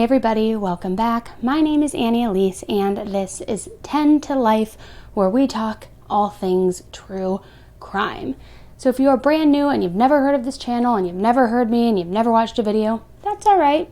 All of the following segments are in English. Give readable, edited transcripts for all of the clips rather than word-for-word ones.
Hey everybody, welcome back. My name is Elise, and this is 10 to Life, where we talk all things true crime. So if you are brand new and you've never heard of this channel and you've never heard me and you've never watched a video, that's all right.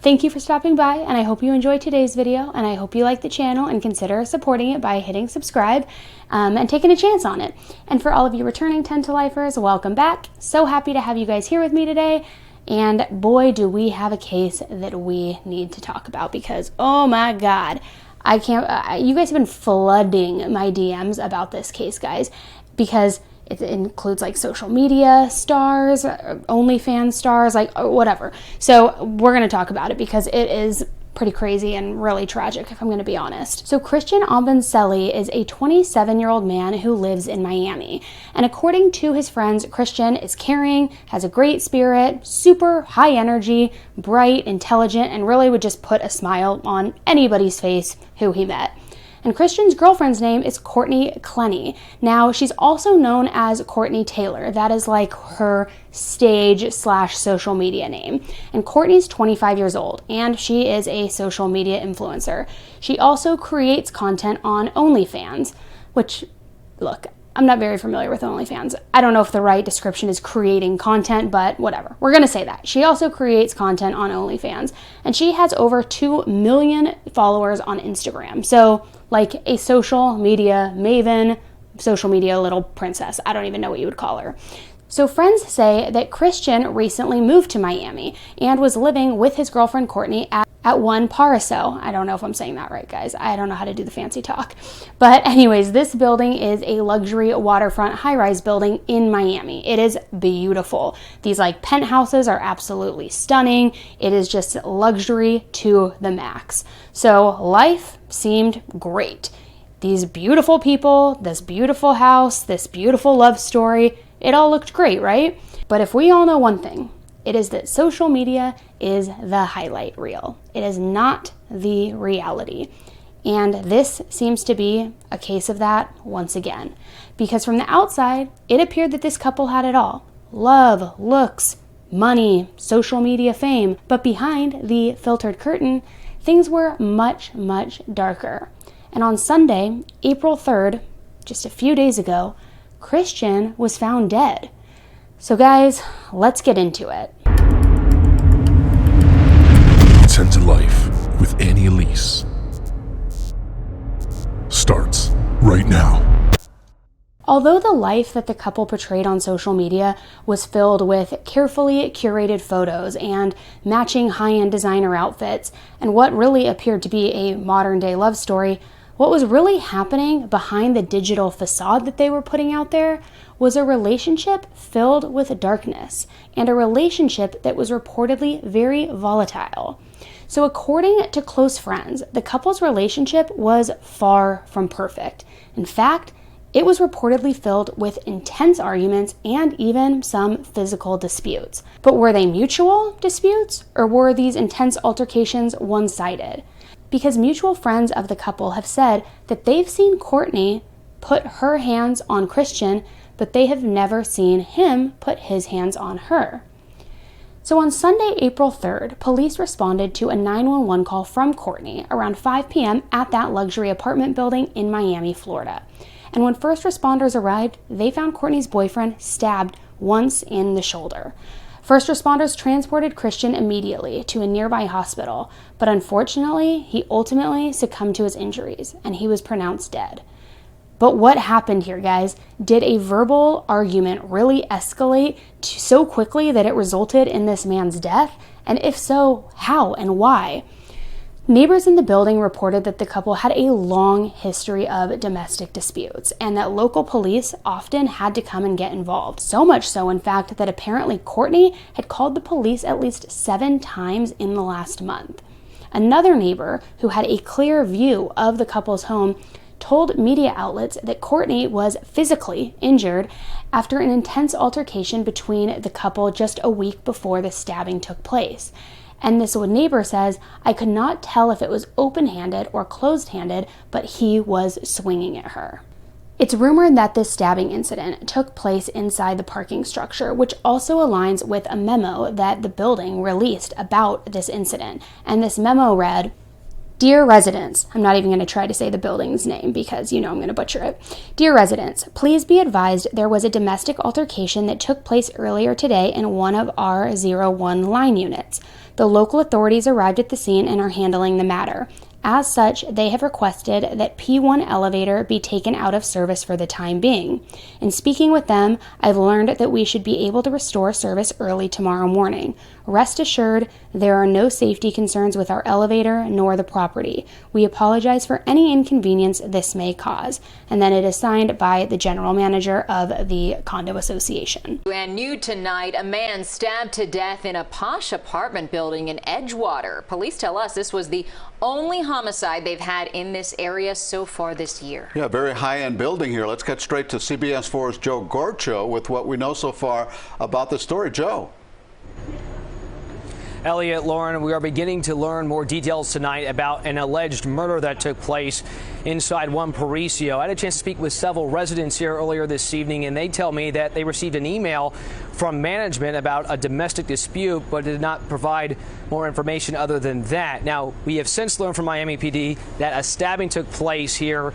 Thank you for stopping by, and I hope you enjoyed today's video, and I hope you like the channel and consider supporting it by hitting subscribe and taking a chance on it. And for all of you returning 10 to Lifers, welcome back. So happy to have you guys here with me today. And boy, do we have a case that we need to talk about, because oh my God, I can't, you guys have been flooding my DMs about this case, guys, because it includes like social media stars, OnlyFans stars, like whatever. So we're going to talk about it because it is pretty crazy and really tragic, if I'm going to be honest. So Christain Obumseli is a 27-year-old man who lives in Miami. And according to his friends, Christain is caring, has a great spirit, super high energy, bright, intelligent, and really would just put a smile on anybody's face who he met. And Christian's girlfriend's name is Courtney Tailor. Now, she's also known as Courtney Tailor. That is like her stage/social media name. And Courtney's 25 years old, and she is a social media influencer. She also creates content on OnlyFans, which, look, I'm not very familiar with OnlyFans. I don't know if the right description is creating content, but whatever. We're going to say that. She also creates content on OnlyFans, and she has over 2 million followers on Instagram. So, like a social media maven, social media little princess. I don't even know what you would call her. So friends say that Christain recently moved to Miami and was living with his girlfriend Courtney at One Paraso. I don't know if I'm saying that right, guys. I don't know how to do the fancy talk. But anyways, this building is a luxury waterfront high-rise building in Miami. It is beautiful. These like penthouses are absolutely stunning. It is just luxury to the max. So life seemed great. These beautiful people, this beautiful house, this beautiful love story, it all looked great, right? But if we all know one thing, it is that social media is the highlight reel. It is not the reality. And this seems to be a case of that once again. Because from the outside, it appeared that this couple had it all. Love, looks, money, social media fame. But behind the filtered curtain, things were much, much darker. And on Sunday, April 3rd, just a few days ago, Christain was found dead. So guys, let's get into it. 10 to Life with Elise starts right now. Although the life that the couple portrayed on social media was filled with carefully curated photos and matching high-end designer outfits and what really appeared to be a modern-day love story, what was really happening behind the digital facade that they were putting out there was a relationship filled with darkness, and a relationship that was reportedly very volatile. So according to close friends, the couple's relationship was far from perfect. In fact, it was reportedly filled with intense arguments and even some physical disputes. But were they mutual disputes, or were these intense altercations one-sided? Because mutual friends of the couple have said that they've seen Courtney put her hands on Christain, but they have never seen him put his hands on her. So on Sunday, April 3rd, police responded to a 911 call from Courtney around 5 p.m. at that luxury apartment building in Miami, Florida. And when first responders arrived, they found Courtney's boyfriend stabbed once in the shoulder. First responders transported Christain immediately to a nearby hospital, but unfortunately, he ultimately succumbed to his injuries, and he was pronounced dead. But what happened here, guys? Did a verbal argument really escalate so quickly that it resulted in this man's death? And if so, how and why? Neighbors in the building reported that the couple had a long history of domestic disputes and that local police often had to come and get involved. So much so, in fact, that apparently Courtney had called the police at least 7 times in the last month. Another neighbor who had a clear view of the couple's home told media outlets that Courtney was physically injured after an intense altercation between the couple just a week before the stabbing took place. And this neighbor says, "I could not tell if it was open-handed or closed-handed, but he was swinging at her." It's rumored that this stabbing incident took place inside the parking structure, which also aligns with a memo that the building released about this incident. And this memo read, "Dear residents," I'm not even going to try to say the building's name because I'm going to butcher it. "Dear residents, please be advised there was a domestic altercation that took place earlier today in one of our 01 line units. The local authorities arrived at the scene and are handling the matter. As such, they have requested that P1 elevator be taken out of service for the time being. In speaking with them, I've learned that we should be able to restore service early tomorrow morning. Rest assured, there are no safety concerns with our elevator nor the property. We apologize for any inconvenience this may cause." And then it is signed by the general manager of the condo association. And new tonight, a man stabbed to death in a posh apartment building in Edgewater. Police tell us this was the only homicide they've had in this area so far this year. Yeah, very high-end building here. Let's get straight to CBS 4's Joe Gorcho with what we know so far about the story. Joe. Elliot, Lauren, we are beginning to learn more details tonight about an alleged murder that took place inside one Parisio. I had a chance to speak with several residents here earlier this evening, and they tell me that they received an email from management about a domestic dispute, but did not provide more information other than that. Now, we have since learned from Miami PD that a stabbing took place here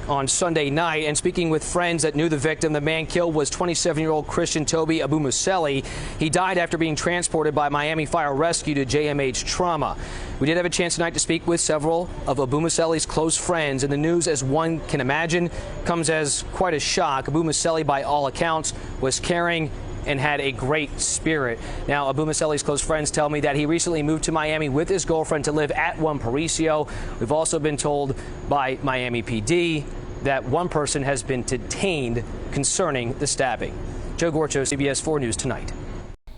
on Sunday night, and speaking with friends that knew the victim, the man killed was 27-year-old Christain Obumseli. He died after being transported by Miami Fire Rescue to JMH Trauma. We did have a chance tonight to speak with several of Obumseli's close friends, and the news, as one can imagine, comes as quite a shock. Obumseli, by all accounts, was caring and had a great spirit. Now, Obumseli's close friends tell me that he recently moved to Miami with his girlfriend to live at one Parisio. We've also been told by Miami PD that one person has been detained concerning the stabbing. Joe Gorcho, CBS 4 News Tonight.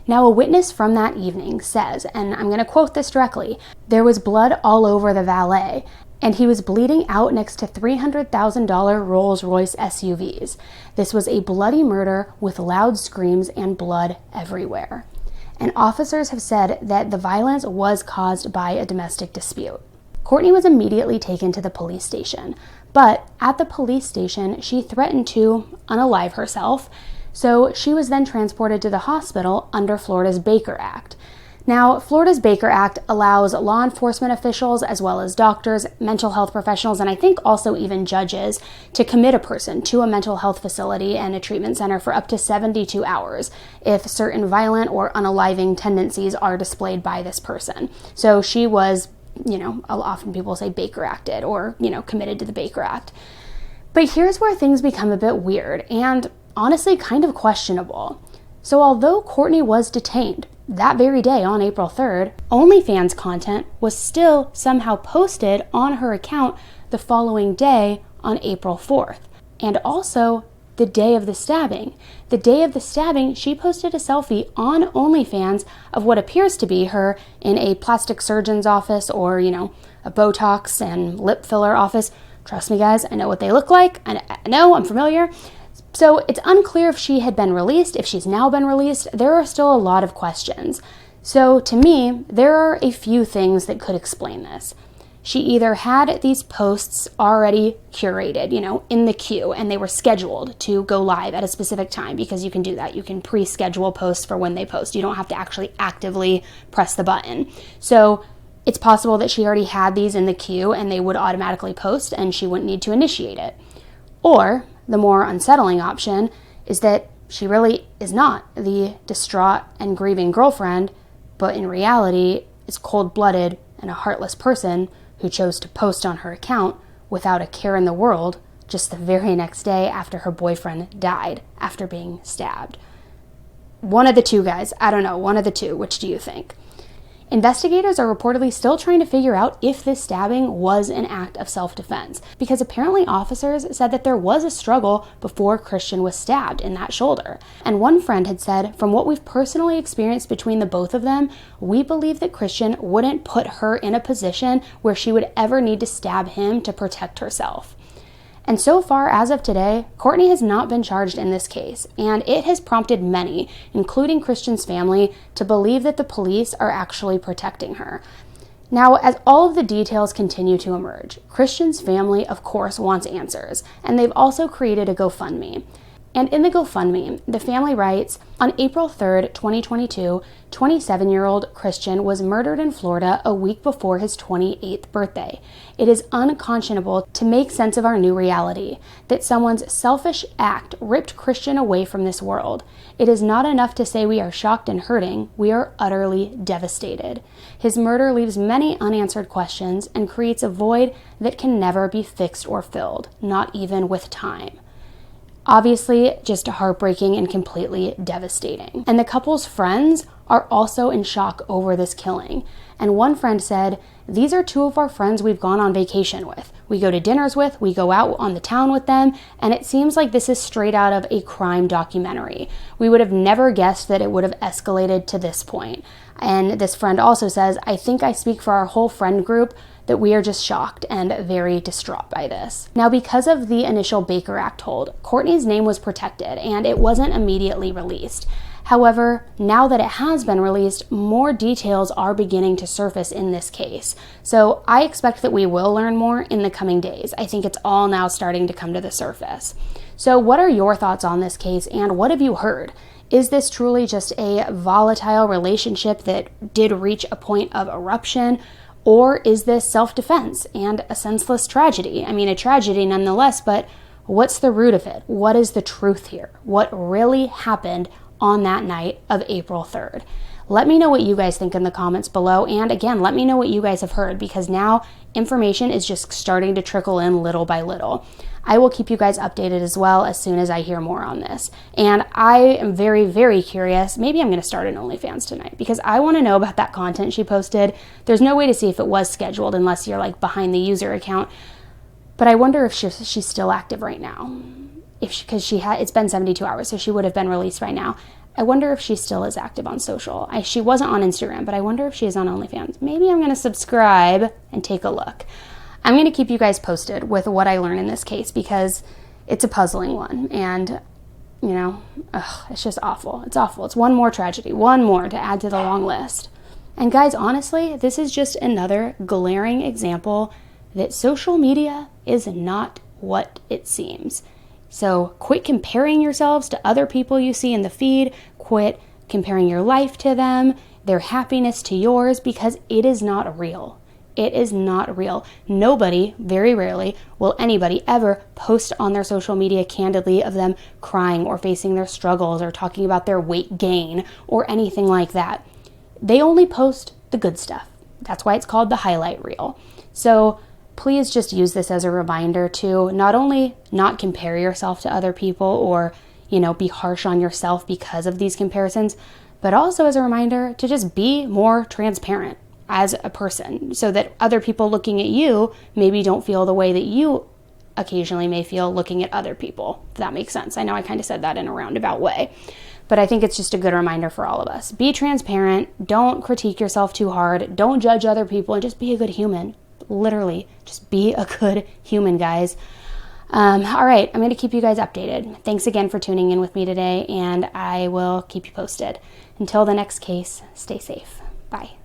Now, a witness from that evening says, and I'm going to quote this directly, "There was blood all over the valet, and he was bleeding out next to $300,000 Rolls-Royce SUVs. This was a bloody murder with loud screams and blood everywhere." And officers have said that the violence was caused by a domestic dispute. Courtney was immediately taken to the police station, but at the police station, she threatened to unalive herself, so she was then transported to the hospital under Florida's Baker Act. Now, Florida's Baker Act allows law enforcement officials, as well as doctors, mental health professionals, and I think also even judges, to commit a person to a mental health facility and a treatment center for up to 72 hours if certain violent or unaliving tendencies are displayed by this person. So she was, often people say Baker Acted or, committed to the Baker Act. But here's where things become a bit weird and honestly kind of questionable. So although Courtney was detained that very day on April 3rd, OnlyFans content was still somehow posted on her account the following day on April 4th. And also the day of the stabbing. The day of the stabbing, she posted a selfie on OnlyFans of what appears to be her in a plastic surgeon's office or, a Botox and lip filler office. Trust me, guys, I know what they look like. I know, I'm familiar. So it's unclear if she had been released, if she's now been released. There are still a lot of questions. So to me, there are a few things that could explain this. She either had these posts already curated, in the queue, and they were scheduled to go live at a specific time, because you can do that. You can pre-schedule posts for when they post. You don't have to actually actively press the button. So it's possible that she already had these in the queue and they would automatically post and she wouldn't need to initiate it. Or the more unsettling option is that she really is not the distraught and grieving girlfriend, but in reality is cold-blooded and a heartless person who chose to post on her account without a care in the world just the very next day after her boyfriend died after being stabbed. One of the two, guys. I don't know. One of the two. Which do you think? Investigators are reportedly still trying to figure out if this stabbing was an act of self-defense, because apparently officers said that there was a struggle before Christain was stabbed in that shoulder. And one friend had said, from what we've personally experienced between the both of them, we believe that Christain wouldn't put her in a position where she would ever need to stab him to protect herself. And so far, as of today, Courtney has not been charged in this case, and it has prompted many, including Christian's family, to believe that the police are actually protecting her. Now, as all of the details continue to emerge, Christian's family, of course, wants answers, and they've also created a GoFundMe. And in the GoFundMe, the family writes, on April 3rd, 2022, 27-year-old Christian was murdered in Florida a week before his 28th birthday. It is unconscionable to make sense of our new reality, that someone's selfish act ripped Christian away from this world. It is not enough to say we are shocked and hurting, we are utterly devastated. His murder leaves many unanswered questions and creates a void that can never be fixed or filled, not even with time. Obviously, just heartbreaking and completely devastating. And the couple's friends are also in shock over this killing. And one friend said, these are two of our friends we've gone on vacation with. We go to dinners with, we go out on the town with them, and it seems like this is straight out of a crime documentary. We would have never guessed that it would have escalated to this point. And this friend also says, I think I speak for our whole friend group that we are just shocked and very distraught by this. Now, because of the initial Baker Act hold, Courtney's name was protected and it wasn't immediately released. However, now that it has been released, more details are beginning to surface in this case. So I expect that we will learn more in the coming days. I think it's all now starting to come to the surface. So what are your thoughts on this case and what have you heard? Is this truly just a volatile relationship that did reach a point of eruption? Or is this self-defense and a senseless tragedy? I mean, a tragedy nonetheless, but what's the root of it? What is the truth here? What really happened on that night of April 3rd? Let me know what you guys think in the comments below. And again, let me know what you guys have heard, because now information is just starting to trickle in little by little. I will keep you guys updated as well as soon as I hear more on this. And I am very, very curious. Maybe I'm going to start an OnlyFans tonight because I want to know about that content she posted. There's no way to see if it was scheduled unless you're like behind the user account. But I wonder if she's still active right now. Because it's been 72 hours, so she would have been released by now. I wonder if she still is active on social. She wasn't on Instagram, but I wonder if she is on OnlyFans. Maybe I'm going to subscribe and take a look. I'm going to keep you guys posted with what I learn in this case because it's a puzzling one. And, you know, it's just awful. It's awful. It's one more tragedy, one more to add to the long list. And guys, honestly, this is just another glaring example that social media is not what it seems. So quit comparing yourselves to other people you see in the feed. Quit comparing your life to them, their happiness to yours, because it is not real. It is not real. Nobody, very rarely, will anybody ever post on their social media candidly of them crying or facing their struggles or talking about their weight gain or anything like that. They only post the good stuff. That's why it's called the highlight reel. So please just use this as a reminder to not only not compare yourself to other people or, be harsh on yourself because of these comparisons, but also as a reminder to just be more transparent as a person so that other people looking at you maybe don't feel the way that you occasionally may feel looking at other people, if that makes sense. I know I kind of said that in a roundabout way, but I think it's just a good reminder for all of us. Be transparent. Don't critique yourself too hard. Don't judge other people and just be a good human. Literally, just be a good human, guys. All right, I'm going to keep you guys updated. Thanks again for tuning in with me today, and I will keep you posted. Until the next case, stay safe. Bye.